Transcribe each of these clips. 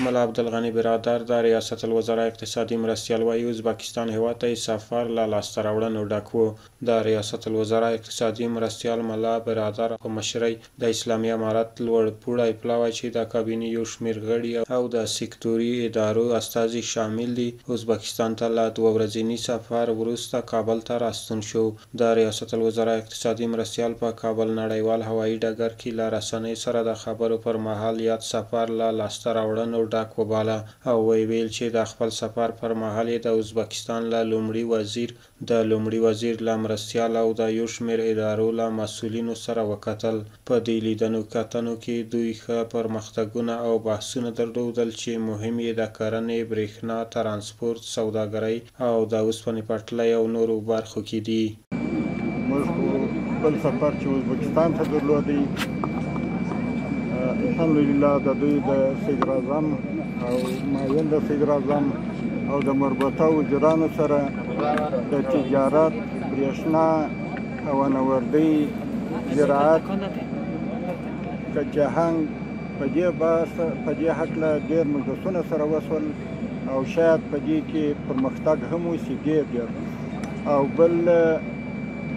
ملا عبدالغني برادر د ریاست الوزرا اقتصادي مرستیال وایي ازبکستان هیواد ته سفر له لاسته راوړنو ډک و. د ریاست الوزرا اقتصادي مرستیال ملا برادر په مشرۍ د اسلامي امارت لوړپوړی پلاوی چې د کابینې یو شمېر غړي او د سکتوري ادارو استازي شامل دي ازبکستان ته له 2 ورځني سفر وروسته کابل ته راستون شو. د ریاست الوزرا اقتصادي مرستیال په کابل نړیوال هوایي ډګر کې له رسنیو سره د خبرو پر مهال یاد سفر له لاسته راوړنو ډک وباله او ویل چې د خپل سفر پر مهال د ازبکستان له لومړي وزیر له مرستیال او د یو شمېر ادارو له مسؤلینو سره وکتل. په دې لیدنو کتنو کې دوی ښه پرمختګونه او بحثونه درلودل چې مهم یې د کرنې، برېښنا، ترانسپورت، سوداګرۍ او د اوسپنې پټلۍ او نورو برخو کې دي. موږ بل سفر چې ازبکستان ته درلودی الحمدلله د دوی د صدر اعظم او معاون د صدر اعظم او د مربوطه وزیرانو سره د تجارت، برېښنا، هوانوردۍ، زراعت، کچهنګ په دې هکله ډېر مجلسونه سره وشول او شاید په دې کې پرمختګ هم وشي ډېر او بل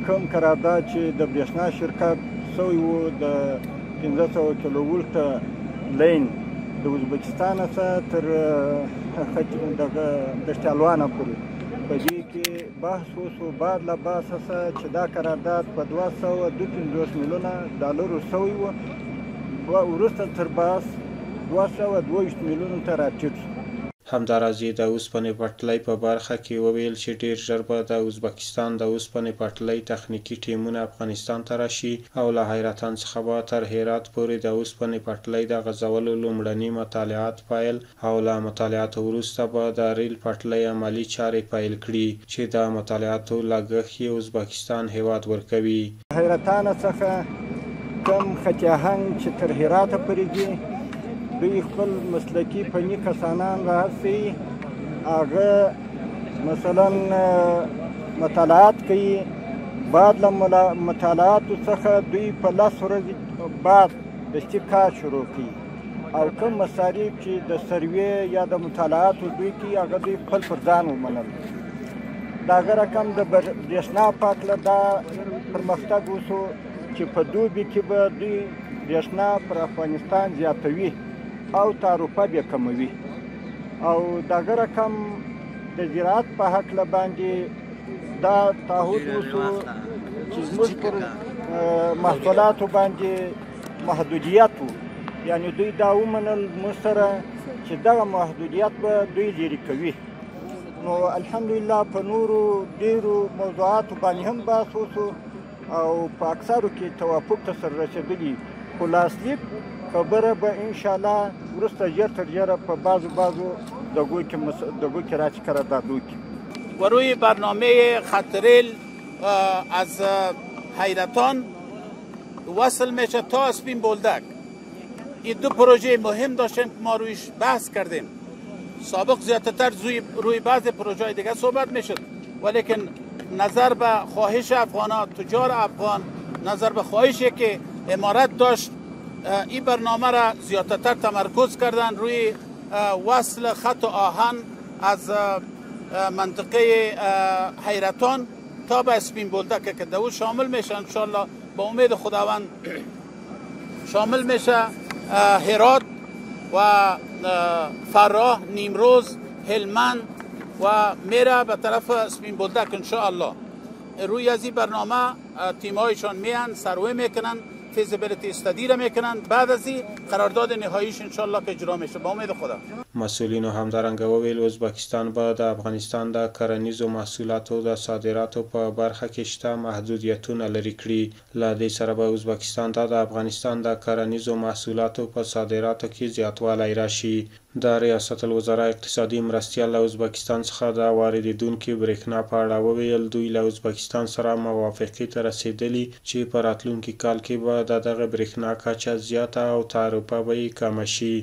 کوم قرارداد چې د برېښنا شرکت سوی و د 1500 کیلو ولټه لین د ازبکستان څخه تر دشتالوانه پورې په دې کې بحث وشو. بعد له بحثه چې دا قرارداد په 252 میلیونه ډالرو سوی و وروسته تر بحث 222 میلیونو ته راټیټ شو. همداراز د اوسپنې پټلۍ په برخه کې وویل چې ډېر ژر به د ازبکستان د اوسپنې پټلۍ تخنیکي ټیمونه افغانستان ته راشي او له حیرتان څخه به تر هرات پورې د اوسپنې پټلۍ د غځولو لومړني مطالعات پیل او له مطالعاتو وروسته به د ریل پټلۍ عملي چارې پیل کړي چې د مطالعاتو لګښت یې ازبکستان هیواد ورکوي. حیرتان څخه کم خچهنګ چې تر هراته پورې ځي دوی خپل مسلکي فني کسانان راهڅوي، هغه مثلا مطالعات کوي. بعد له مطالعاتو څخه دوی په 10 ورځې بعد دستي کار شروع کوي او کوم مصارف چې د سروې یا د مطالعاتو دوی کوي هغه دوی خپل پر ځان ومنل. د هغه رقم د برېښنا په هکله دا پرمختګ وشو چې په دوبي کې به دوی برېښنا پر افغانستان زیاتوي او تعرفه بیا کموي او دغه رقم د زراعت په هکله باندې دا تعهد وشو چې زموږ پر محصولاتو باندې محدودیت و، یعنې دوی دا ومنل موږ سره چې دغه محدودیت به دوی لرې کوي. نو الحمدلله په نورو ډېرو موضوعاتو باندې هم بحث وشو او په اکثرو کې توافق ته سره رسېدلي، خو لاسلیک خبره به انشاءالله وروسته ژر تر ژره په بعضو دگو که راچی قرارداد وکړي. و روی برنامه خط ریل از حیرتان وصل میشه تا اسپین بولدک. این دو پروژه مهم داشتیم که ما رویش بحث کردیم. سابق زیادتر روی بعض پروژه دیگه صحبت میشد، ولیکن نظر به خواهش افغانان، تجار افغان، نظر به خواهشی که امارت داشت، این برنامه را زیادتر تمرکز کردن روی وصل خط آهن از منطقه حیرتان تا به اسپین بولدک که دو شامل میشه انشالله با امید خداوند شامل میشه هرات و فراه، نیمروز، هلمند و میره به طرف اسپین بولدک انشالله. روی از این برنامه تیمایشان میان سروی میکنن، فیزیبیلیتی استادی را میکنن، بعد از این قرارداد نهاییش انشالله که اجرا میشه با امید خدا. مسئولینو همدارنګه وویل ازبکستان به د افغانستان د کرنیزو محصولاتو د صادراتو په برخه کې شته محدودیتونه لرې کړي. له دې سره به ازبکستان ته د افغانستان د کرنیزو محصولاتو په صادراتو کې زیاتوالی راشي. د ریاست الوزرا اقتصادي مرستیال له ازبکستان څخه د واردېدونکې برېښنا په اړه وویل دوی له ازبکستان سره موافقې ته رسېدلي چې په راتلونکي کال کې به د دغه برېښنا کچه زیاته او تعرفه به یې کمه شي.